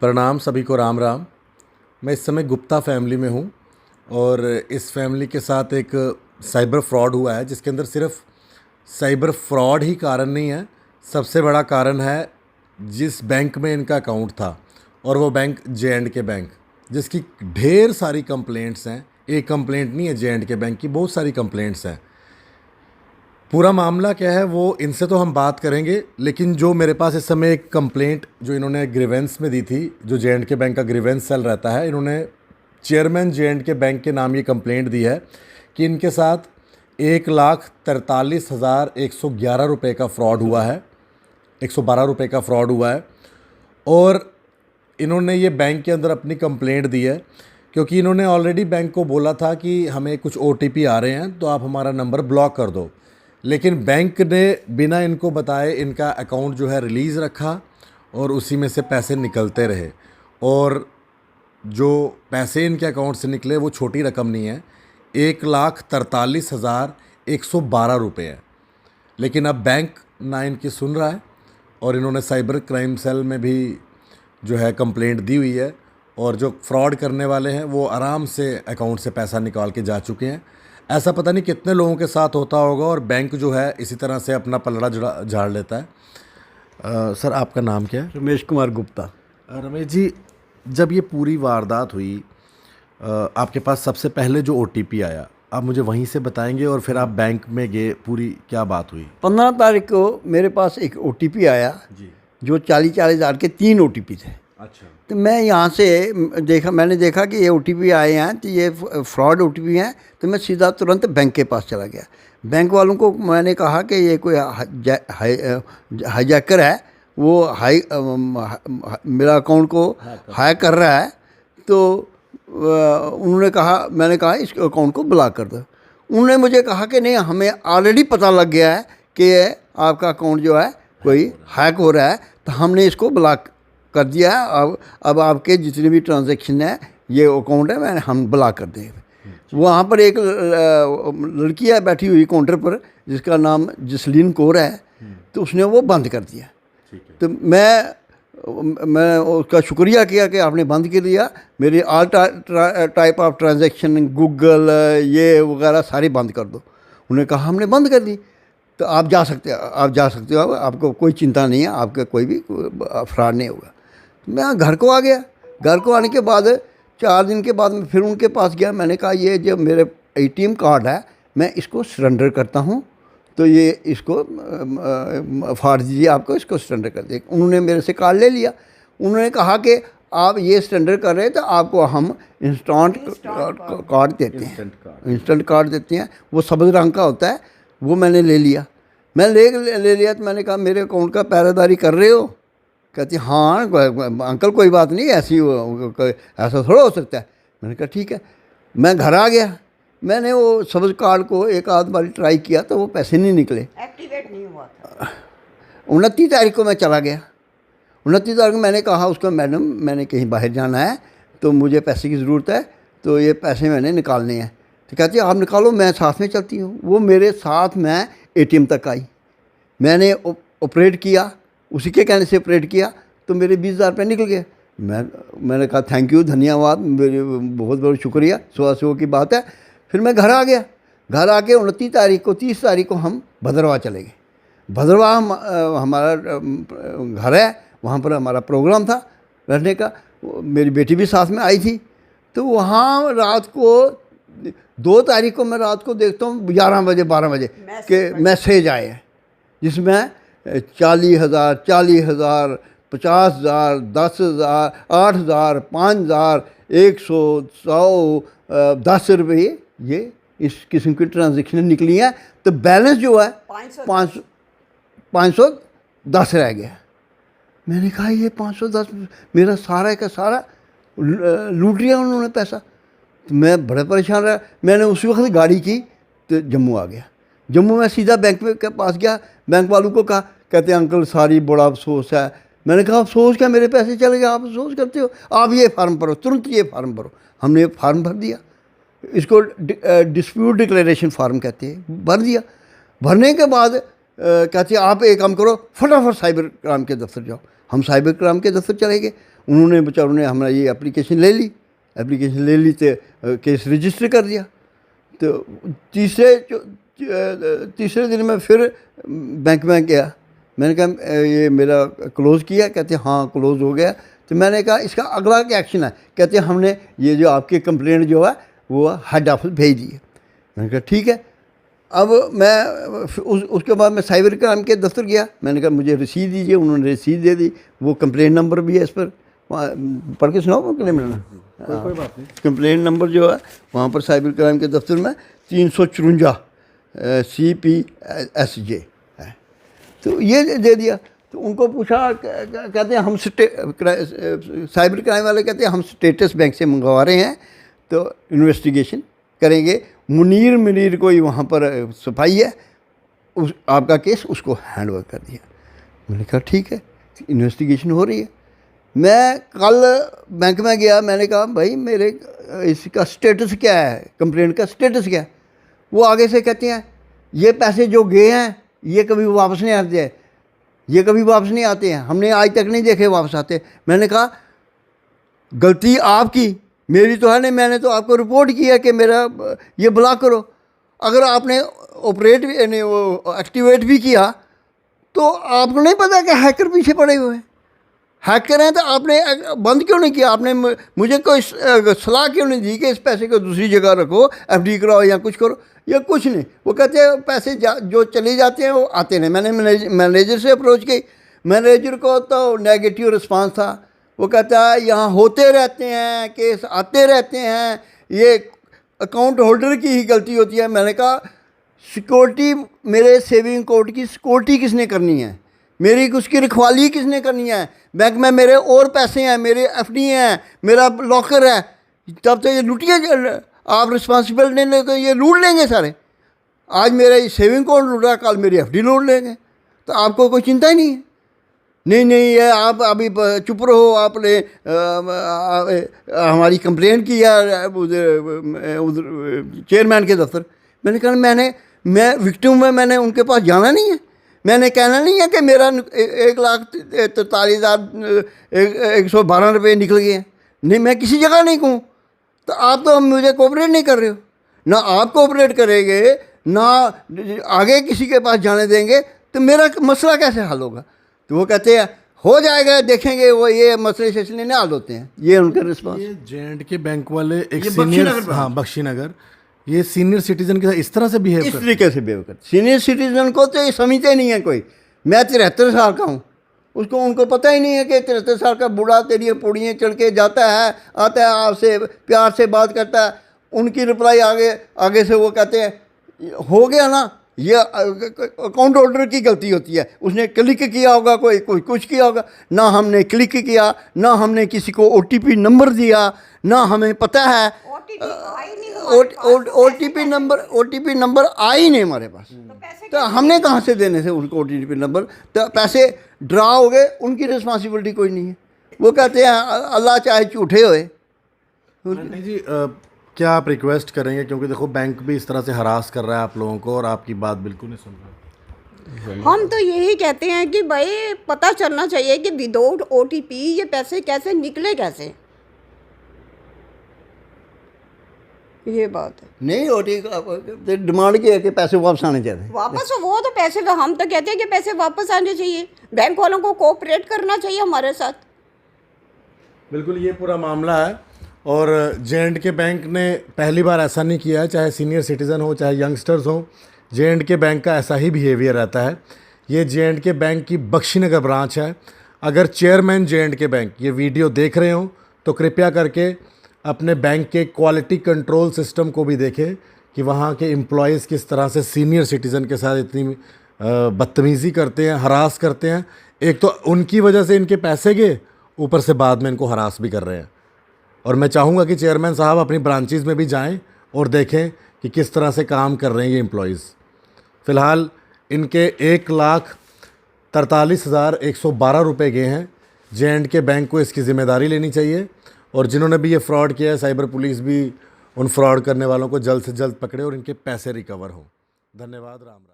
प्रणाम सभी को, राम राम। मैं इस समय गुप्ता फैमिली में हूँ और इस फैमिली के साथ एक साइबर फ्रॉड हुआ है, जिसके अंदर सिर्फ साइबर फ्रॉड ही कारण नहीं है। सबसे बड़ा कारण है जिस बैंक में इनका अकाउंट था, और वो बैंक J&K बैंक, जिसकी ढेर सारी कंप्लेंट्स हैं। एक कंप्लेंट नहीं है J&K बैंक की, बहुत सारी कंप्लेंट्स हैं। पूरा मामला क्या है वो इनसे तो हम बात करेंगे, लेकिन जो मेरे पास इस समय एक कंप्लेंट जो इन्होंने ग्रीवेंस में दी थी, जो J&K बैंक का ग्रीवेंस सेल रहता है, इन्होंने चेयरमैन J&K बैंक के नाम ये कंप्लेंट दी है कि इनके साथ 1,43,111 रुपये का फ्रॉड हुआ है, 112 रुपये का फ्रॉड हुआ है। और इन्होंने ये बैंक के अंदर अपनी कंप्लेंट दी है, क्योंकि इन्होंने ऑलरेडी बैंक को बोला था कि हमें कुछ OTP आ रहे हैं तो आप हमारा नंबर ब्लॉक कर दो। लेकिन बैंक ने बिना इनको बताए इनका अकाउंट जो है रिलीज़ रखा और उसी में से पैसे निकलते रहे। और जो पैसे इनके अकाउंट से निकले वो छोटी रकम नहीं है, 1,43,112 रुपये है। लेकिन अब बैंक ना इनकी सुन रहा है और इन्होंने साइबर क्राइम सेल में भी जो है कंप्लेंट दी हुई है, और जो फ्रॉड करने वाले हैं वो आराम से अकाउंट से पैसा निकाल के जा चुके हैं। ऐसा पता नहीं कितने लोगों के साथ होता होगा, और बैंक जो है इसी तरह से अपना पलड़ा झाड़ लेता है। सर, आपका नाम क्या है? रमेश कुमार गुप्ता। रमेश जी, जब ये पूरी वारदात हुई, आपके पास सबसे पहले जो OTP आया, आप मुझे वहीं से बताएंगे, और फिर आप बैंक में गए, पूरी क्या बात हुई? 15 तारीख को मेरे पास एक OTP आया जी। जो 40,000 हज़ार के 3 OTP थे। अच्छा। तो मैं यहाँ से मैंने देखा कि ये OTP आए हैं तो ये फ्रॉड OTP हैं। तो मैं सीधा तुरंत बैंक के पास चला गया। बैंक वालों को मैंने कहा कि ये कोई हाईजैकर है, वो मेरा अकाउंट को हैक कर रहा है। तो मैंने कहा इस अकाउंट को ब्लॉक कर दो। उन्होंने मुझे कहा कि नहीं, हमें ऑलरेडी पता लग गया है कि आपका अकाउंट जो है कोई हैक हो रहा है, तो हमने इसको ब्लॉक कर दिया है। अब आपके जितने भी ट्रांजैक्शन है, ये अकाउंट है, हम ब्लॉक कर देंगे। वहाँ पर एक लड़की है बैठी हुई काउंटर पर, जिसका नाम जसलीन कौर है, तो उसने वो बंद कर दिया। तो मैं उसका शुक्रिया किया कि आपने बंद कर दिया। मेरी all type of transaction, Google ये वगैरह सारी बंद कर दो। उन्होंने कहा हमने बंद कर दी, तो आप जा सकते हो, आपको कोई चिंता नहीं है, आपका कोई भी फ्रॉड नहीं होगा। मैं घर को आ गया। घर को आने के बाद 4 दिन के बाद मैं फिर उनके पास गया। मैंने कहा ये जो मेरे ATM कार्ड है, मैं इसको सरेंडर करता हूँ, तो ये इसको फाड़ दीजिए, आपको इसको सरेंडर कर दे। उन्होंने मेरे से कार्ड ले लिया। उन्होंने कहा कि आप ये सरेंडर कर रहे हैं तो आपको हम इंस्टेंट कार्ड देते हैं, इंस्टेंट कार्ड देते हैं। वो सब्ज़ रंग का होता है, वो मैंने ले लिया। मैं ले लिया। तो मैंने कहा मेरे अकाउंट का पहरेदारी कर रहे हो? कहती हाँ अंकल, कोई बात नहीं, ऐसा थोड़ा हो सकता है। मैंने कहा ठीक है। मैं घर आ गया। मैंने वो सब्ज़ कार्ड को एक आध बार ट्राई किया तो वो पैसे नहीं निकले, एक्टिवेट नहीं हुआ था। 29 तारीख को मैं चला गया। 29 तारीख को मैंने कहा उसको, मैडम मैंने कहीं बाहर जाना है तो मुझे पैसे की ज़रूरत है, तो ये पैसे मैंने निकालने हैं। तो कहती है आप निकालो, मैं साथ में चलती हूँ। वो मेरे साथ में ATM तक आई। मैंने ऑपरेट किया, उसी के कहने से ऑपरेट किया, तो मेरे 20,000 रुपये निकल गए। मैंने कहा थैंक यू, धन्यवाद, मेरे बहुत बहुत शुक्रिया, सुबह की बात है। फिर मैं घर आ गया। घर आके 29 तारीख को 30 तारीख को हम भद्रवाह चले गए। भद्रवाह हमारा घर है, वहाँ पर हमारा प्रोग्राम था रहने का। मेरी बेटी भी साथ में आई थी। तो वहाँ रात को 2 तारीख को मैं रात को देखता हूँ 11 बजे 12 बजे के मैसेज आए हैं, जिसमें 40,000, 40,000, 50,000, 10,000, 8,000, 5,000, 100, 100, 10 रुपये, ये इस किस्म की ट्रांजेक्शन निकली हैं। तो बैलेंस जो है 510 रह गया। मैंने कहा ये 510 मेरा सारा का सारा लूट लिया उन्होंने पैसा। तो मैं बड़ा परेशान रहा। मैंने उसी वक्त गाड़ी की तो जम्मू आ गया। जम्मू में सीधा बैंक के पास गया। बैंक वालों को कहा, कहते हैं अंकल सारी बड़ा अफसोस है। मैंने कहा अफसोस क्या, मेरे पैसे चले गए, आप अफसोस करते हो? आप ये फार्म भरो, तुरंत ये फार्म भरो। हमने ये फार्म भर दिया। इसको डिस्प्यूट डिक्लेरेशन फार्म कहते हैं। भर दिया। भरने के बाद कहते हैं आप एक काम करो, फटाफट साइबर क्राइम के दफ्तर जाओ। हम साइबर क्राइम के दफ्तर चले गए। उन्होंने बेचारों ने हमारा ये एप्लीकेशन ले ली तो केस रजिस्टर कर दिया। तो तीसरे दिन मैं फिर बैंक में गया, मैंने कहा ये मेरा क्लोज़ किया? कहते हाँ क्लोज़ हो गया। तो मैंने कहा इसका अगला क्या एक्शन है? कहते हमने ये जो आपकी कंप्लेंट जो है वो हेड ऑफिस भेज दी है। मैंने कहा ठीक है। अब मैं उसके बाद मैं साइबर क्राइम के दफ्तर गया, मैंने कहा मुझे रसीद दीजिए, उन्होंने रसीद दे दी, वो कंप्लेंट नंबर भी है इस पर, पढ़ के सुनाओ कोई बात नहीं। कंप्लेंट नंबर जो है वहाँ पर साइबर क्राइम के दफ्तर में 354 CPSJ है। तो ये दे दिया। तो उनको पूछा, कहते हैं हम साइबर क्राइम वाले कहते हैं हम स्टेटस बैंक से मंगवा रहे हैं, तो इन्वेस्टिगेशन करेंगे। मुनीर कोई वहाँ पर सफाई है, आपका केस उसको हैंड ओवर कर दिया। मैंने कहा ठीक है, इन्वेस्टिगेशन हो रही है। मैं कल बैंक में गया, मैंने कहा भाई मेरे इसका स्टेटस क्या है, कंप्लेंट का स्टेटस क्या है? वो आगे से कहते हैं ये पैसे जो गए हैं ये कभी वापस नहीं आते हैं, ये कभी वापस नहीं आते हैं, हमने आज तक नहीं देखे वापस आते। मैंने कहा गलती आपकी, मेरी तो है नहीं, मैंने तो आपको रिपोर्ट किया कि मेरा ये ब्लॉक करो। अगर आपने ऑपरेट भी वो एक्टिवेट भी किया तो आपको नहीं पता कि हैकर पीछे पड़े हुए हैं, हैकर हैं, तो आपने बंद क्यों नहीं किया? आपने मुझे कोई सलाह क्यों नहीं दी कि इस पैसे को दूसरी जगह रखो, FD कराओ या कुछ करो, या कुछ नहीं। वो कहते हैं पैसे जो चले जाते हैं वो आते नहीं। मैंने मैनेजर से अप्रोच की, मैनेजर को तो नेगेटिव रिस्पांस था। वो कहता है यहाँ होते रहते हैं केस, आते रहते हैं, ये अकाउंट होल्डर की ही गलती होती है। मैंने कहा सिक्योरिटी, मेरे सेविंग अकाउंट की सिक्योरिटी किसने करनी है, मेरी उसकी रखवाली किसने करनी है? बैंक में मेरे और पैसे हैं, मेरे FD हैं, मेरा लॉकर है, तब तो ये लुटिए, आप रिस्पॉन्सिबल नहीं लेते, ये लूट लेंगे सारे। आज मेरा ये सेविंग अकाउंट लूट रहा, कल मेरी FD लूट लेंगे, तो आपको कोई चिंता ही नहीं है। नहीं ये आप अभी चुप रहो, आपने हमारी कंप्लेंट की है उधर चेयरमैन के दफ्तर। मैंने कहा मैं विक्टिम में, मैंने उनके पास जाना नहीं है, मैंने कहना नहीं है कि मेरा 1,43,112 रुपये निकल गए हैं। नहीं, मैं किसी जगह नहीं कहूँ। तो आप तो मुझे कोऑपरेट नहीं कर रहे हो, ना आप कोऑपरेट करेंगे ना आगे किसी के पास जाने देंगे, तो मेरा मसला कैसे हल होगा? तो वो कहते हैं हो जाएगा, देखेंगे, वो ये मसले शसले नहीं हल होते हैं। ये उनका रिस्पॉन्स। ये J&K बैंक वाले एक सीनियर, हाँ बख्शीनगर, ये सीनियर सिटीजन के साथ इस तरह से बिहेव करते हैं, इस तरीके से बिहेव करते। सीनियर सिटीजन को तो ये समझते नहीं है कोई। मैं 73 साल का हूँ, उनको पता ही नहीं है कि 73 साल का बूढ़ा तेरी पौड़ियाँ चढ़ के जाता है, आता है, आपसे प्यार से बात करता है। उनकी रिप्लाई आगे से वो कहते हैं हो गया ना, ये अकाउंट होल्डर की गलती होती है, उसने क्लिक किया होगा, कोई कुछ किया होगा। ना हमने क्लिक किया, ना हमने किसी को OTP नंबर दिया, ना हमें पता है OTP नंबर आ ही नहीं हमारे पास। तो हमने कहाँ से देने से उनको OTP नंबर? तो पैसे ड्रा हो गए, उनकी रिस्पॉन्सिबिलिटी कोई नहीं है। वो कहते हैं अल्लाह चाहे झूठे होए। आंटी जी, क्या आप रिक्वेस्ट करेंगे, क्योंकि देखो बैंक भी इस तरह से हरास कर रहा है आप लोगों को और आपकी बात बिल्कुल नहीं सुन रहा। हम तो यही कहते हैं कि भाई पता चलना चाहिए कि विदाउट OTP ये पैसे कैसे निकले, कैसे, ये बात है। नहीं OTP डिमांड की है कि पैसे वापस आने चाहिए। वापस वो तो पैसे, हम तो कहते हैं कि पैसे वापस आने चाहिए, बैंक वालों को कोऑपरेट करना चाहिए हमारे साथ। बिल्कुल, ये पूरा मामला है। और J&K बैंक ने पहली बार ऐसा नहीं किया है, चाहे सीनियर सिटीज़न हो चाहे यंगस्टर्स हो, J&K बैंक का ऐसा ही बिहेवियर रहता है। ये J&K बैंक की बख्शीनगर ब्रांच है। अगर चेयरमैन J&K बैंक ये वीडियो देख रहे हो तो कृपया करके अपने बैंक के क्वालिटी कंट्रोल सिस्टम को भी देखें कि वहाँ के एम्प्लॉयज़ किस तरह से सीनियर सिटीज़न के साथ इतनी बदतमीज़ी करते हैं, हरास करते हैं। एक तो उनकी वजह से इनके पैसे गए, ऊपर से बाद में इनको हरास भी कर रहे हैं। और मैं चाहूँगा कि चेयरमैन साहब अपनी ब्रांचेज़ में भी जाएं और देखें कि किस तरह से काम कर रहे हैं ये एम्प्लॉयज़। फ़िलहाल इनके 1,43,112 रुपये गए हैं। J&K बैंक को इसकी ज़िम्मेदारी लेनी चाहिए, और जिन्होंने भी ये फ्रॉड किया है, साइबर पुलिस भी उन फ्रॉड करने वालों को जल्द से जल्द पकड़े और इनके पैसे रिकवर हों। धन्यवाद। राम राम।